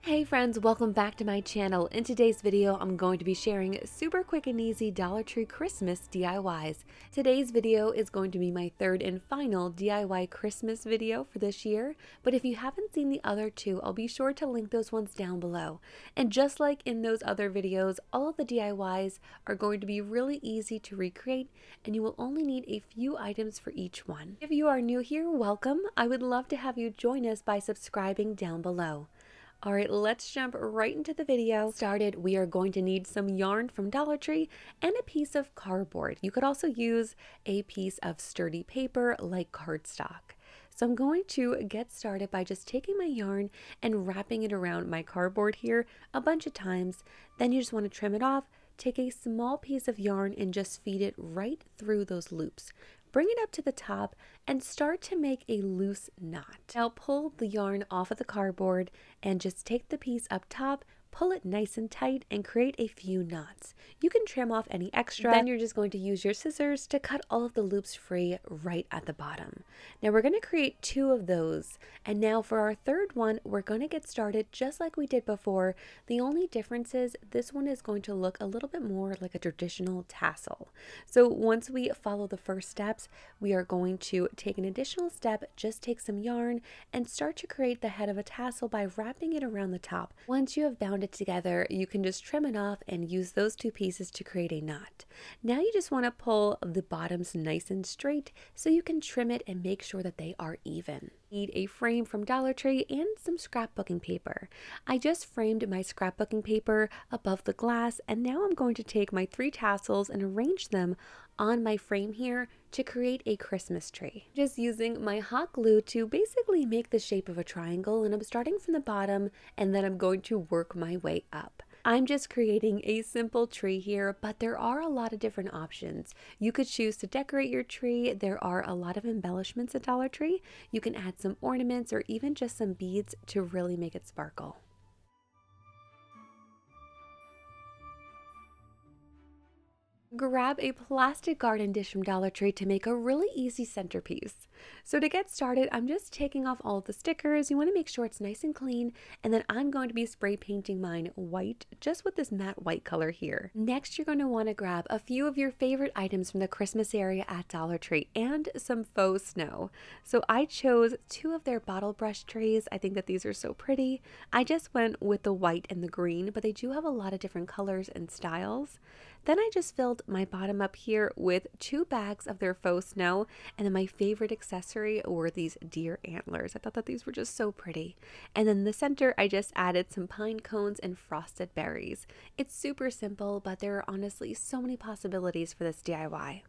Hey friends, welcome back to my channel. In today's video, I'm going to be sharing super quick and easy Dollar Tree Christmas DIYs. Today's video is going to be my third and final DIY Christmas video for this year, but if you haven't seen the other two, I'll be sure to link those ones down below. And just like in those other videos, all of the DIYs are going to be really easy to recreate, and you will only need a few items for each one. If you are new here, welcome. I would love to have you join us by subscribing down below. All right, let's jump right into the video. Started, we are going to need some yarn from Dollar Tree and a piece of cardboard. You could also use a piece of sturdy paper like cardstock. So I'm going to get started by just taking my yarn and wrapping it around my cardboard here a bunch of times. Then you just want to trim it off. Take a small piece of yarn and just feed it right through those loops. Bring it up to the top and start to make a loose knot. Now pull the yarn off of the cardboard and just take the piece up top, pull it nice and tight, and create a few knots. You can trim off any extra. Then you're just going to use your scissors to cut all of the loops free right at the bottom. Now we're going to create two of those. And now for our third one, we're going to get started just like we did before. The only difference is this one is going to look a little bit more like a traditional tassel. So once we follow the first steps, we are going to take an additional step, just take some yarn and start to create the head of a tassel by wrapping it around the top. Once you have bound it together, you can just trim it off and use those two pieces to create a knot. Now you just want to pull the bottoms nice and straight so you can trim it and make sure that they are even. Need a frame from Dollar Tree and some scrapbooking paper. I just framed my scrapbooking paper above the glass, and now I'm going to take my 3 tassels and arrange them on my frame here to create a Christmas tree. Just using my hot glue to basically make the shape of a triangle, and I'm starting from the bottom and then I'm going to work my way up. I'm just creating a simple tree here, but there are a lot of different options. You could choose to decorate your tree. There are a lot of embellishments at Dollar Tree. You can add some ornaments or even just some beads to really make it sparkle. Grab a plastic garden dish from Dollar Tree to make a really easy centerpiece. So to get started, I'm just taking off all of the stickers. You want to make sure it's nice and clean, and then I'm going to be spray painting mine white, just with this matte white color here. Next, you're going to want to grab a few of your favorite items from the Christmas area at Dollar Tree and some faux snow. So I chose 2 of their bottle brush trays. I think that these are so pretty. I just went with the white and the green, but they do have a lot of different colors and styles. Then I just filled my bottom up here with 2 bags of their faux snow, and then my favorite accessory were these deer antlers. I thought that these were just so pretty. And then in the center, I just added some pine cones and frosted berries. It's super simple, but there are honestly so many possibilities for this DIY.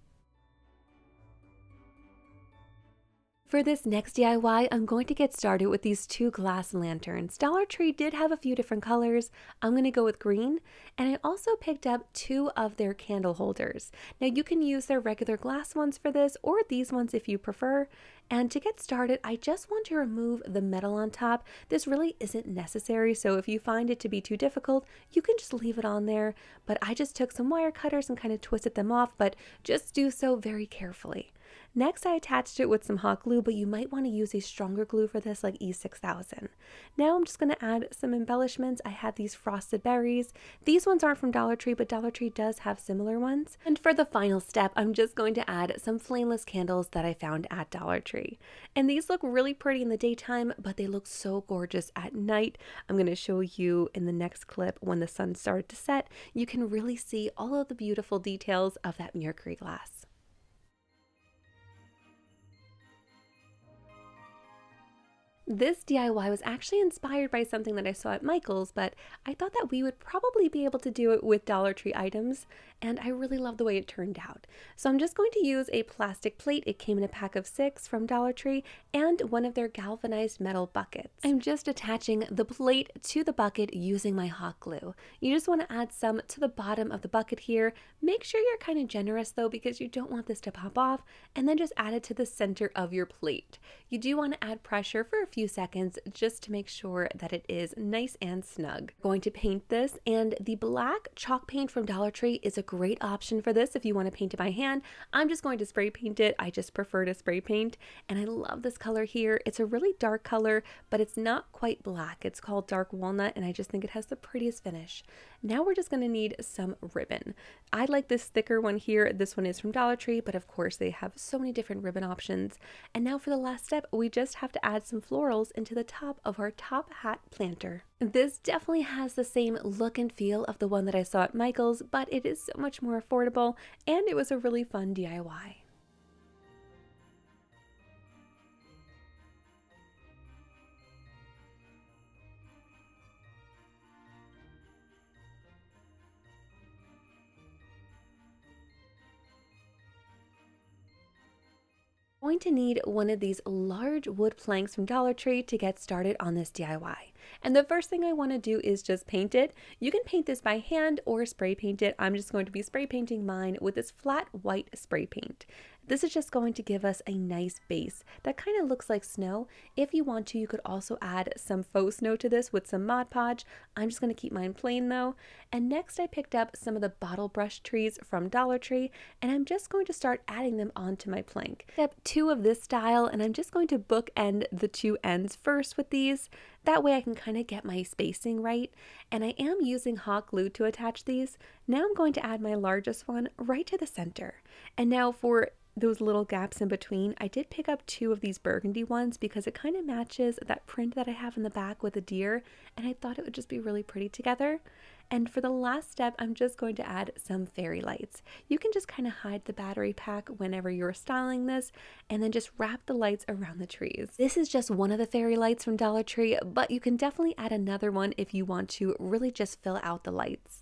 For this next DIY, I'm going to get started with these 2 glass lanterns. Dollar Tree did have a few different colors. I'm going to go with green, and I also picked up 2 of their candle holders. Now you can use their regular glass ones for this, or these ones if you prefer. And to get started, I just want to remove the metal on top. This really isn't necessary, so if you find it to be too difficult, you can just leave it on there. But I just took some wire cutters and kind of twisted them off, but just do so very carefully. Next, I attached it with some hot glue, but you might want to use a stronger glue for this, like E6000. Now I'm just going to add some embellishments. I had these frosted berries. These ones aren't from Dollar Tree, but Dollar Tree does have similar ones. And for the final step, I'm just going to add some flameless candles that I found at Dollar Tree. And these look really pretty in the daytime, but they look so gorgeous at night. I'm going to show you in the next clip when the sun started to set. You can really see all of the beautiful details of that mercury glass. This DIY was actually inspired by something that I saw at Michael's, but I thought that we would probably be able to do it with Dollar Tree items, and I really love the way it turned out. So I'm just going to use a plastic plate. It came in a pack of 6 from Dollar Tree, and one of their galvanized metal buckets. I'm just attaching the plate to the bucket using my hot glue. You just want to add some to the bottom of the bucket here. Make sure you're kind of generous though, because you don't want this to pop off, and then just add it to the center of your plate. You do want to add pressure for a few seconds just to make sure that it is nice and snug. I'm going to paint this, and the black chalk paint from Dollar Tree is a great option for this if you want to paint it by hand. I'm just going to spray paint it. I just prefer to spray paint, and I love this color here. It's a really dark color, but it's not quite black. It's called dark walnut, and I just think it has the prettiest finish. Now we're just going to need some ribbon. I like this thicker one here. This one is from Dollar Tree, but of course they have so many different ribbon options. And now for the last step, we just have to add some florals into the top of our top hat planter. This definitely has the same look and feel of the one that I saw at Michael's, but it is so much more affordable, and it was a really fun DIY. Going to need one of these large wood planks from Dollar Tree to get started on this DIY. And the first thing I want to do is just paint it. You can paint this by hand or spray paint it. I'm just going to be spray painting mine with this flat white spray paint. This is just going to give us a nice base that kind of looks like snow. If you want to, you could also add some faux snow to this with some Mod Podge. I'm just going to keep mine plain though. And next I picked up some of the bottle brush trees from Dollar Tree, and I'm just going to start adding them onto my plank. Step 2 of this style, and I'm just going to bookend the two ends first with these. That way I can kind of get my spacing right. And I am using hot glue to attach these. Now I'm going to add my largest one right to the center. And now for those little gaps in between, I did pick up 2 of these burgundy ones because it kind of matches that print that I have in the back with a deer, and I thought it would just be really pretty together. And for the last step, I'm just going to add some fairy lights. You can just kind of hide the battery pack whenever you're styling this, and then just wrap the lights around the trees. This is just one of the fairy lights from Dollar Tree, but you can definitely add another one if you want to really just fill out the lights.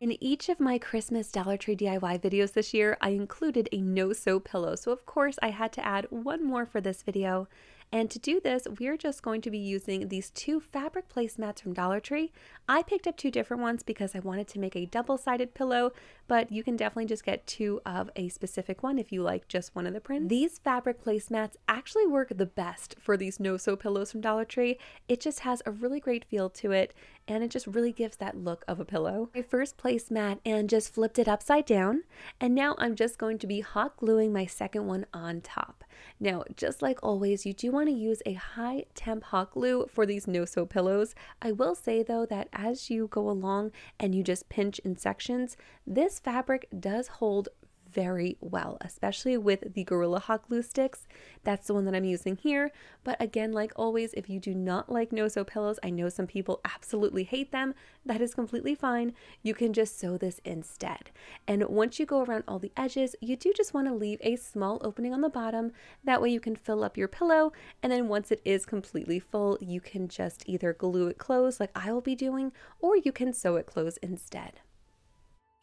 In each of my Christmas Dollar Tree DIY videos this year, I included a no-sew pillow, so of course I had to add one more for this video. And to do this, we're just going to be using these 2 fabric placemats from Dollar Tree. I picked up 2 different ones because I wanted to make a double-sided pillow, but you can definitely just get 2 of a specific one if you like just one of the prints. These fabric placemats actually work the best for these no-sew pillows from Dollar Tree. It just has a really great feel to it, and it just really gives that look of a pillow. I first placemat and just flipped it upside down, and now I'm just going to be hot gluing my second one on top. Now, just like always, you do want to use a high temp hot glue for these no-sew pillows. I will say though that as you go along and you just pinch in sections, this fabric does hold very well, especially with the Gorilla Hot Glue sticks. That's the one that I'm using here. But again, like always, if you do not like no-sew pillows, I know some people absolutely hate them. That is completely fine. You can just sew this instead. And once you go around all the edges, you do just want to leave a small opening on the bottom. That way you can fill up your pillow. And then once it is completely full, you can just either glue it closed like I will be doing, or you can sew it closed instead.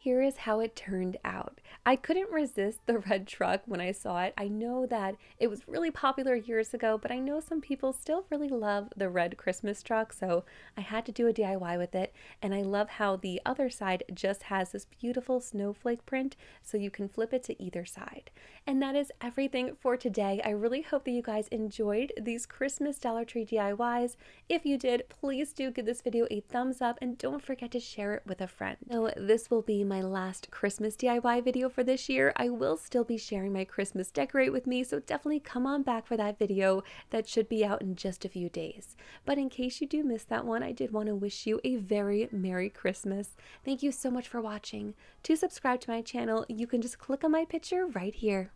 Here is how it turned out. I couldn't resist the red truck when I saw it. I know that it was really popular years ago, but I know some people still really love the red Christmas truck, so I had to do a DIY with it. And I love how the other side just has this beautiful snowflake print, so you can flip it to either side. And that is everything for today. I really hope that you guys enjoyed these Christmas Dollar Tree DIYs. If you did, please do give this video a thumbs up and don't forget to share it with a friend. So this will be my last Christmas DIY video for this year. I will still be sharing my Christmas decorate with me, so definitely come on back for that video. That should be out in just a few days. But in case you do miss that one, I did want to wish you a very Merry Christmas. Thank you so much for watching. To subscribe to my channel, you can just click on my picture right here.